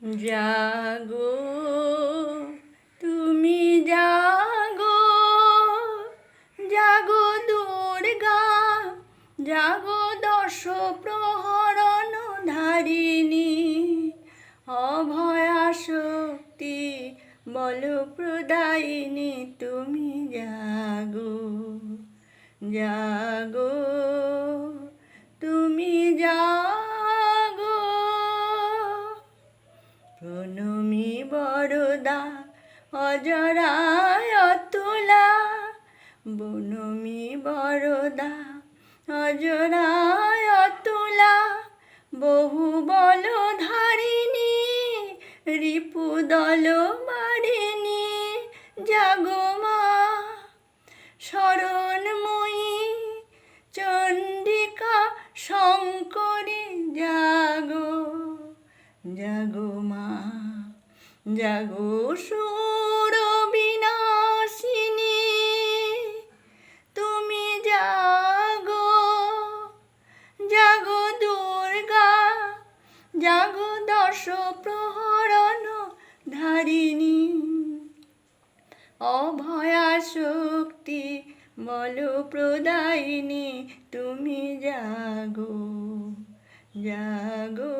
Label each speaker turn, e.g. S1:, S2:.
S1: জাগো তুমি জাগো, জাগো দুর্গা, জাগো দশ প্রহরণ ধারিণী, অভয়া শক্তি বল প্রদায়িনী তুমি জাগো, জাগো তুমি জাগো। প্রণমী বরদা অজরায় অতুলা, বনমী বরদা অজরায় অতুলা, বহু বল ধারিণী রিপুদল মারিণী, জাগো মা শরণময়ী চণ্ডিকা শঙ্করী, জাগো, জাগো মা, জাগো সুর বিনাশিনী তুমি জাগো, জাগো দুর্গা, জাগো দশ প্রহরণ ধারিণী, অভয়া শক্তি বল প্রদায়িনী তুমি জাগো, জাগো।